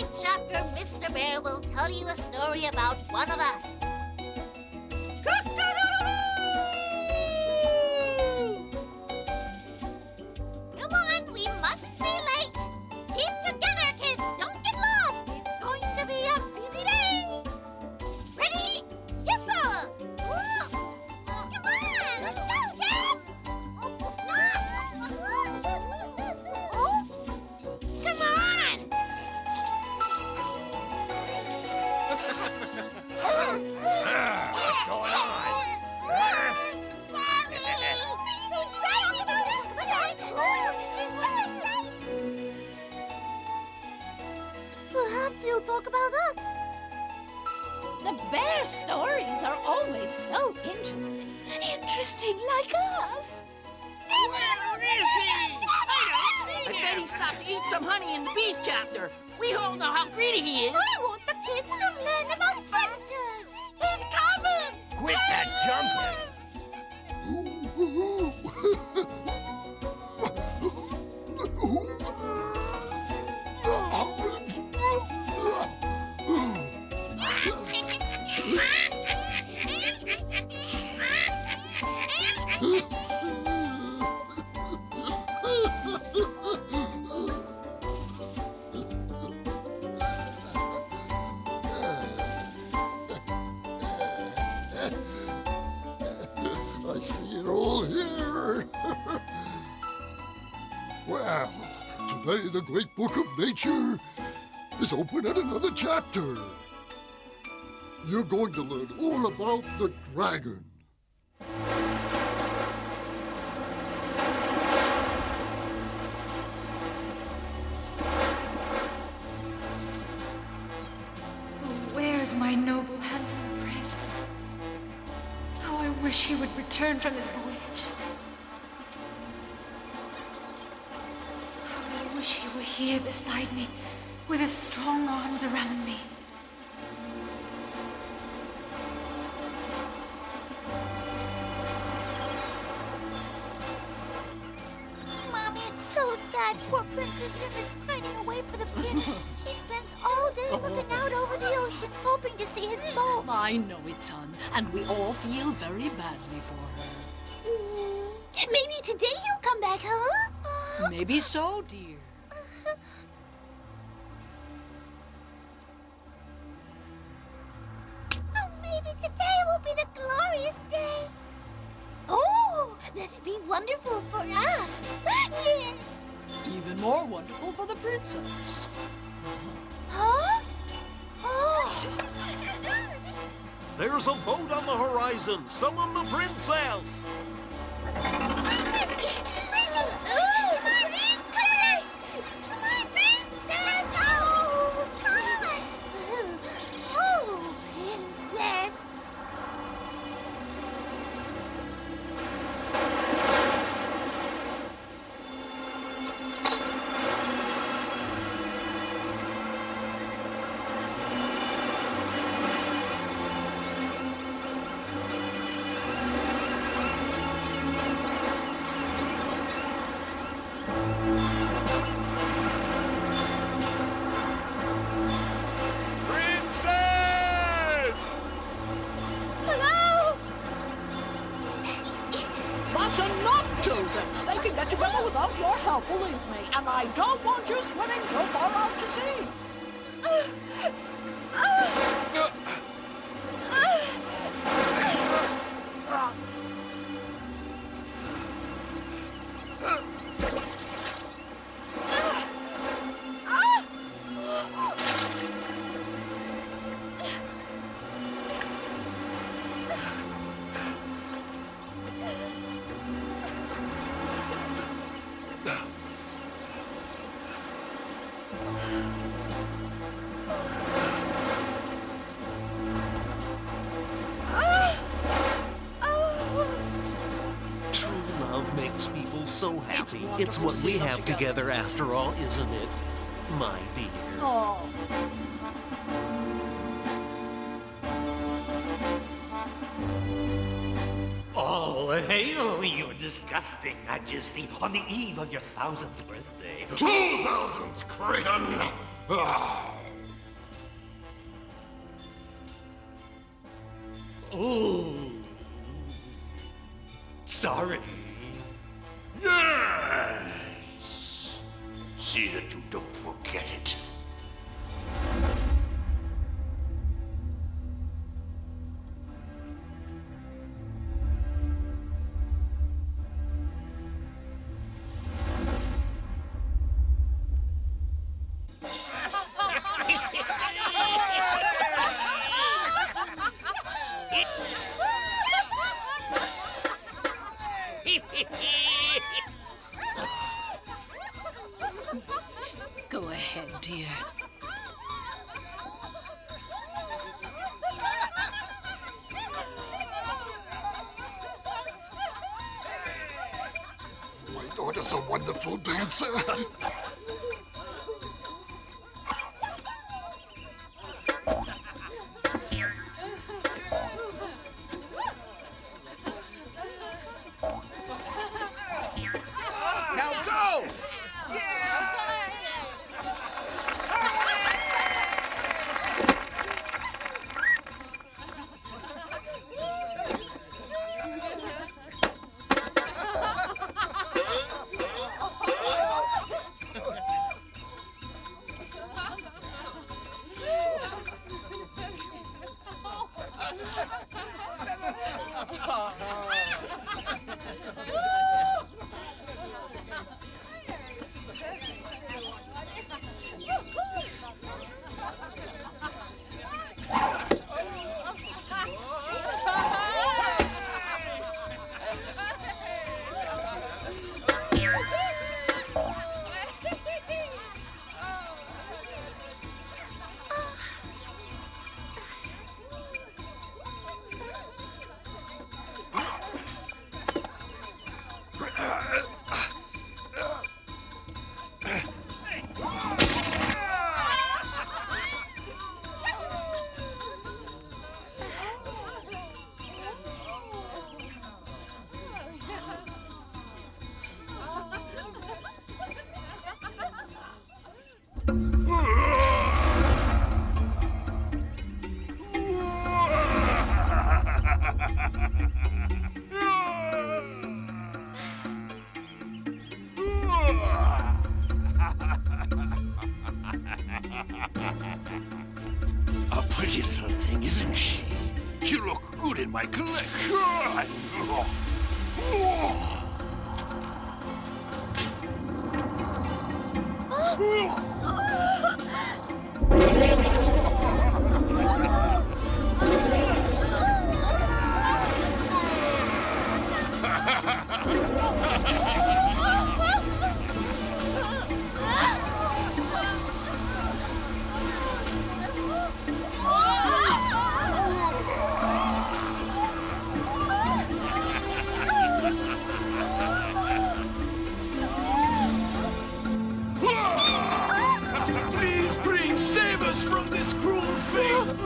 Each chapter, Mr. Bear will tell you a story about one of us. Come on, we mustn't be late. Keep together, kids. Don't get lost. It's going to be a busy day. Ready? Yes, sir. Ooh. Come on, let's go, kids. Come on. What's going on? Perhaps you'll talk about us. The bear stories are always so interesting. Interesting like us. Where is he? I don't see I him. bet he stopped to eat some honey in the bees chapter. We all know how greedy he is. I want the kids to learn about predators. He's coming. Quit that jumping. I see it all here. Well, today the great book of nature is open at another chapter. You're going to learn all about the dragon. Where's my noble, handsome prince? How I wish he would return from his voyage. How I wish he were here beside me, with his strong arms around me. Mommy, it's so sad. Poor Princess Sim is pining away for the prince. She spends all day looking out over the ocean, hoping to see his boat. I know it, son, and we all feel very badly for her. Maybe today he'll come back, huh? Maybe so, dear. Oh, maybe today will be the glorious day. Oh, that'd be wonderful for us. Yes. Even more wonderful for the princess. Huh? Oh. There's a boat on the horizon. Summon the princess. Princess! Ooh, my princess! My princess! Oh, God! Oh, princess! Princess! Hello? That's enough, children. They can get together without your help, believe me. And I don't want you swimming so far out to sea. True love makes people so happy. It's what we have together after all, isn't it, my dear? Oh. Oh, hail, your disgusting majesty, on the eve of your 1000th birthday. 2000th, Creighton! Oh. Sorry. Yes. See that you don't forget it. Go ahead, dear. My daughter's a wonderful dancer. Now go! A pretty little thing, isn't she? She'll look good in my collection. Please, Prince, save us from this cruel fate!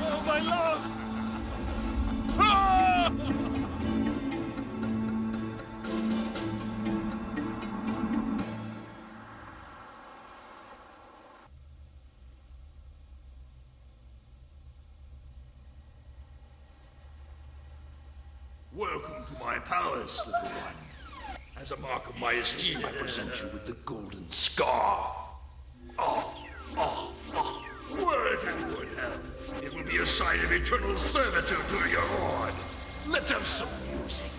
Oh, my love! Welcome to my palace, little one. As a mark of my esteem, I present you with the golden scarf. Wear it in good health. It will be a sign of eternal servitude to your lord. Let's have some music.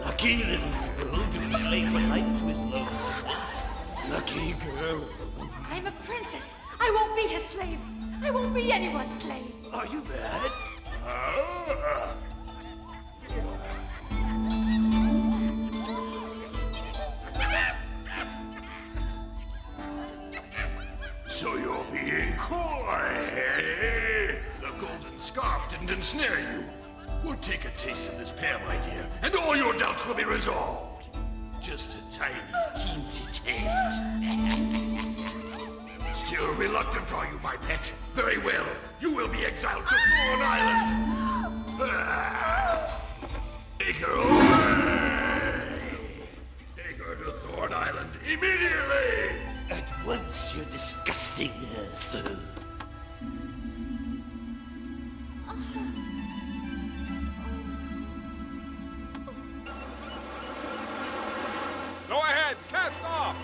Lucky little girl to relate for life to his Lucky girl. I'm a princess. I won't be his slave. I won't be anyone's slave. Are you mad? Ah. So you're being coy, eh? The golden scarf didn't ensnare you. Well, take a taste of this pear, my dear, and all your doubts will be resolved. Just a tiny, teensy taste. Still reluctant, are you, my pet? Very well. You will be exiled to Thorn Island. Take her away! Take her to Thorn Island immediately! At once, your disgustingness. Go ahead, cast off!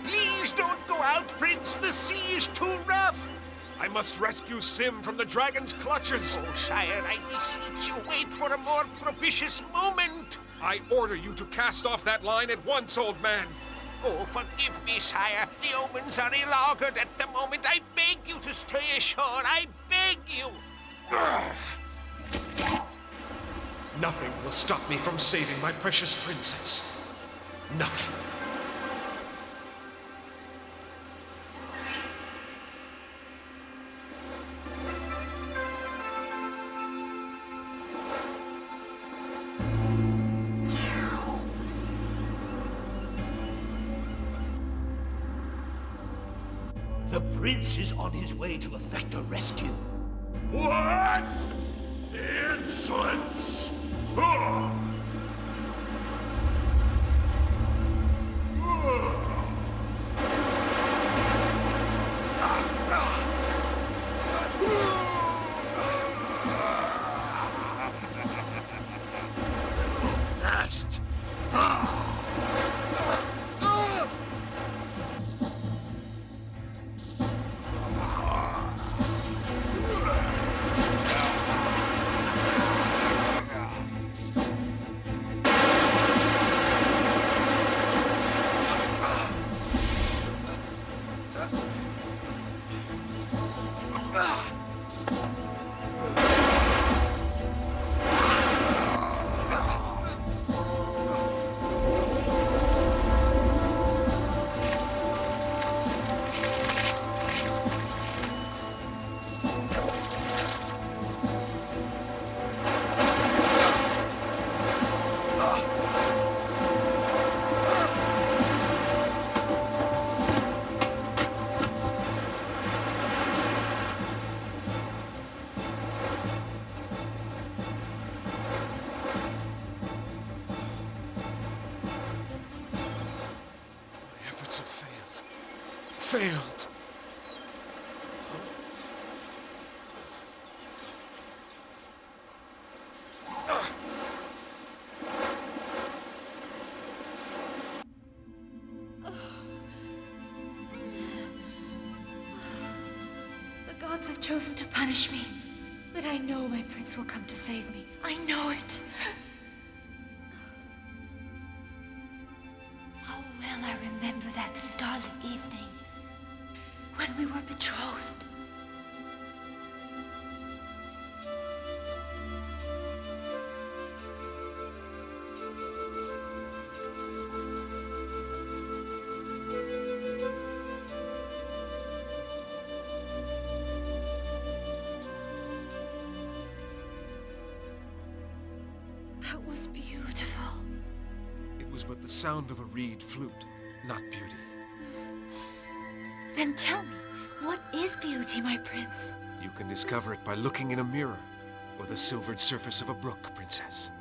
Please don't go out, Prince. The sea is too rough. I must rescue Sim from the dragon's clutches. Oh, sire, I beseech you, wait for a more propitious moment. I order you to cast off that line at once, old man. Oh, forgive me, sire. The omens are ill-augured at the moment. I beg you to stay ashore. I beg you. Nothing will stop me from saving my precious princess. Nothing. The prince is on his way to effect a rescue. What? Insolence! Oh! Last. Failed. The gods have chosen to punish me, but I know my prince will come to save me. I know it. How well I remember that starlit evening when we were betrothed. That was beautiful. It was but the sound of a reed flute, not beauty. Then tell me, what is beauty, my prince? You can discover it by looking in a mirror or the silvered surface of a brook, princess.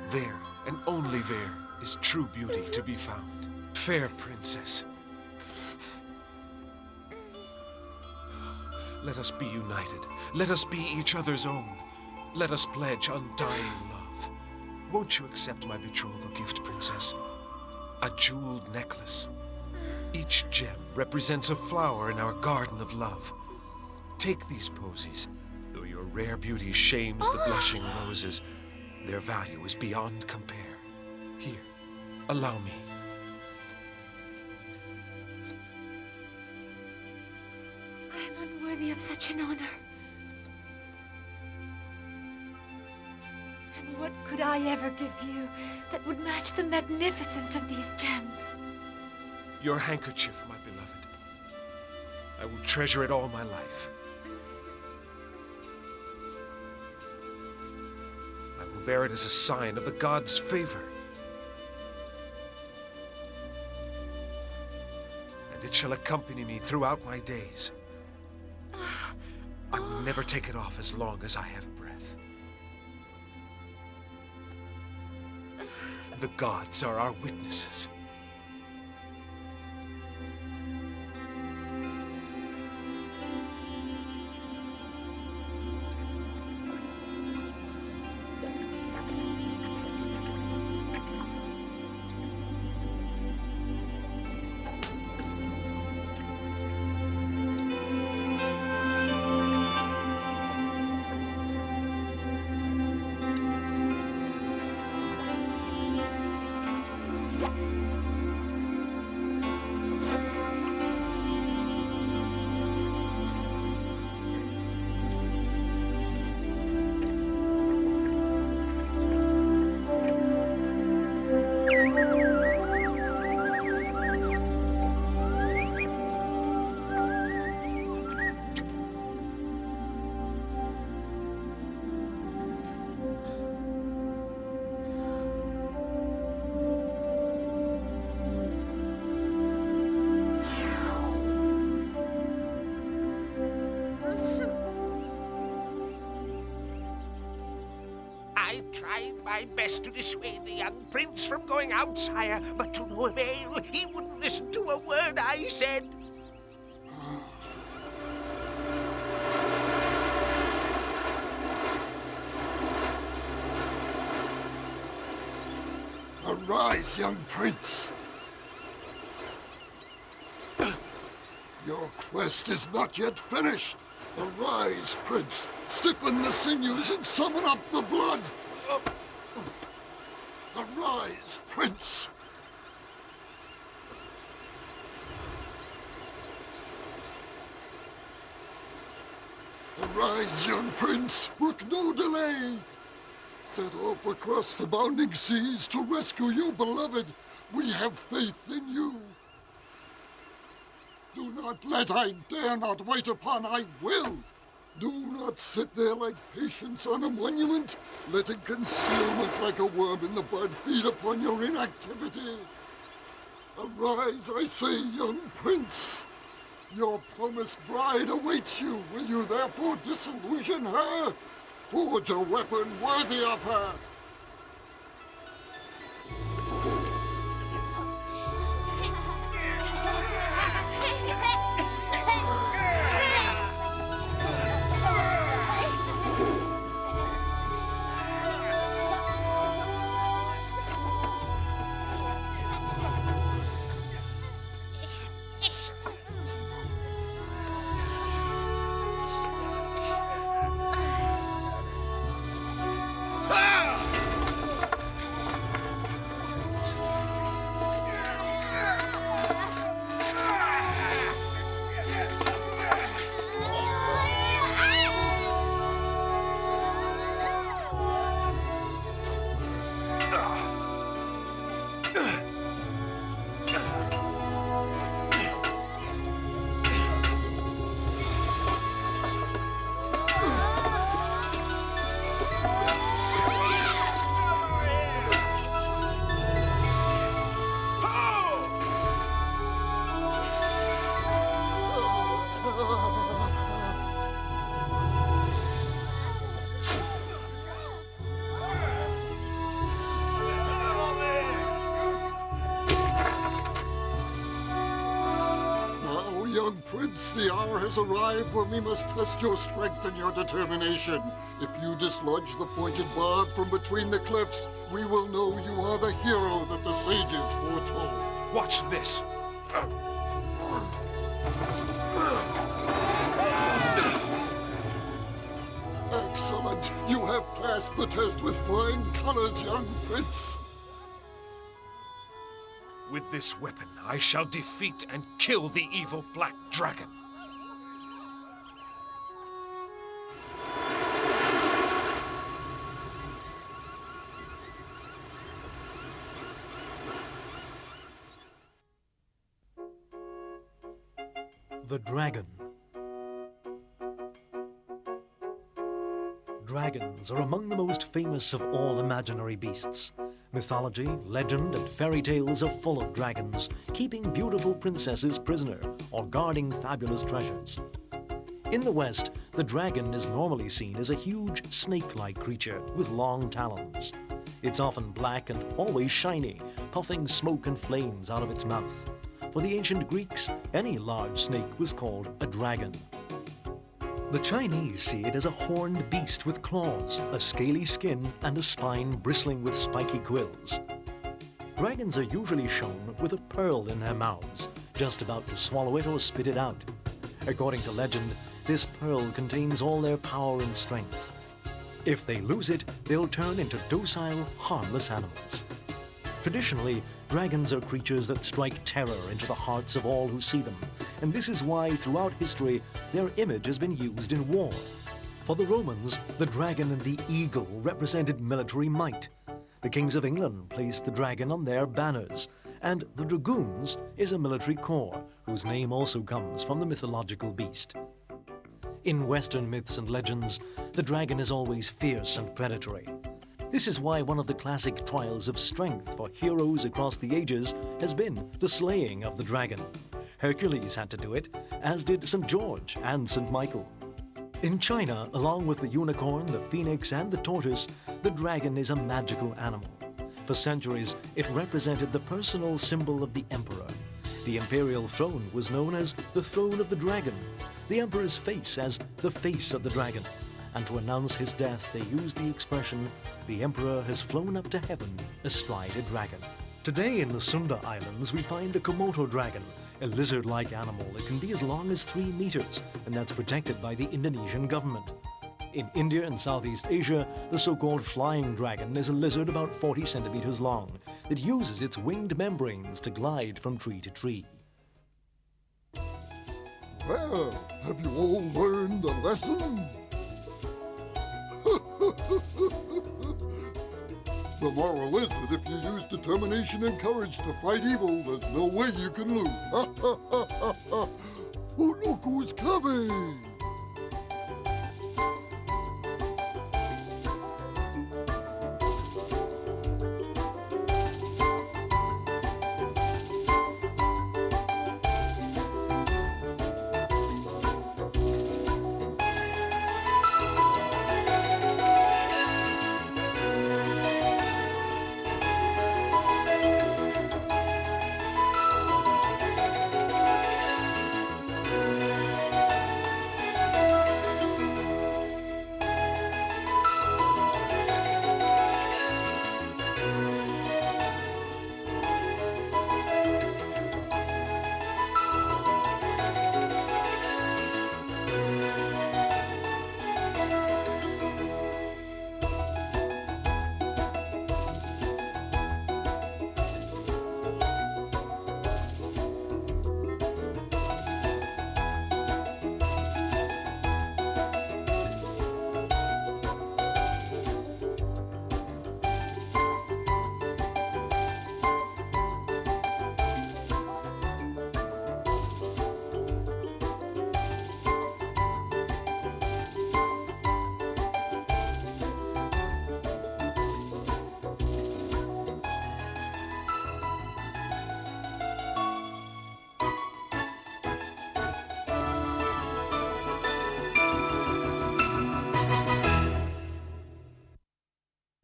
There, and only there, is true beauty to be found. Fair princess. Let us be united. Let us be each other's own. Let us pledge undying love. Won't you accept my betrothal gift, princess? A jeweled necklace. Each gem represents a flower in our garden of love. Take these posies. Though your rare beauty shames the blushing roses, their value is beyond compare. Here, Allow me. I am unworthy of such an honor. And what could I ever give you that would match the magnificence of these gems? Your handkerchief, my beloved. I will treasure it all my life. I will bear it as a sign of the gods' favor. And it shall accompany me throughout my days. I will never take it off as long as I have breath. The gods are our witnesses. I tried my best to dissuade the young prince from going out, sire, but to no avail. He wouldn't listen to a word I said. Arise, young prince. Your quest is not yet finished. Arise, prince. Stiffen the sinews and summon up the blood. Arise, prince. Arise, young prince. Brook no delay. Set off across the bounding seas to rescue your beloved. We have faith in you. Do not let I dare not wait upon I will. Do not sit there like patience on a monument, letting concealment like a worm in the bud feed upon your inactivity. Arise, I say, young prince. Your promised bride awaits you. Will you therefore disillusion her? Forge a weapon worthy of her. Young prince, the hour has arrived when we must test your strength and your determination. If you dislodge the pointed barb from between the cliffs, we will know you are the hero that the sages foretold. Watch this. Excellent. You have passed the test with flying colors, young prince. With this weapon, I shall defeat and kill the evil black dragon. The dragon. Dragons are among the most famous of all imaginary beasts. Mythology, legend, and fairy tales are full of dragons, keeping beautiful princesses prisoner or guarding fabulous treasures. In the West, the dragon is normally seen as a huge snake-like creature with long talons. It's often black and always shiny, puffing smoke and flames out of its mouth. For the ancient Greeks, any large snake was called a dragon. The Chinese see it as a horned beast with claws, a scaly skin, and a spine bristling with spiky quills. Dragons are usually shown with a pearl in their mouths, just about to swallow it or spit it out. According to legend, this pearl contains all their power and strength. If they lose it, they'll turn into docile, harmless animals. Traditionally, dragons are creatures that strike terror into the hearts of all who see them, and this is why throughout history their image has been used in war. For the Romans, the dragon and the eagle represented military might. The kings of England placed the dragon on their banners, and the dragoons is a military corps whose name also comes from the mythological beast. In Western myths and legends, the dragon is always fierce and predatory. This is why one of the classic trials of strength for heroes across the ages has been the slaying of the dragon. Hercules had to do it, as did St. George and St. Michael. In China, along with the unicorn, the phoenix, and the tortoise, the dragon is a magical animal. For centuries, it represented the personal symbol of the emperor. The imperial throne was known as the throne of the dragon, the emperor's face as the face of the dragon. And to announce his death, they used the expression, "The emperor has flown up to heaven astride a dragon." Today in the Sunda Islands, we find a Komodo dragon, a lizard-like animal that can be as long as 3 meters, and that's protected by the Indonesian government. In India and Southeast Asia, the so-called flying dragon is a lizard about 40 centimeters long that uses its winged membranes to glide from tree to tree. Well, have you all learned the lesson? The moral is that if you use determination and courage to fight evil, there's no way you can lose. Oh, look who's coming!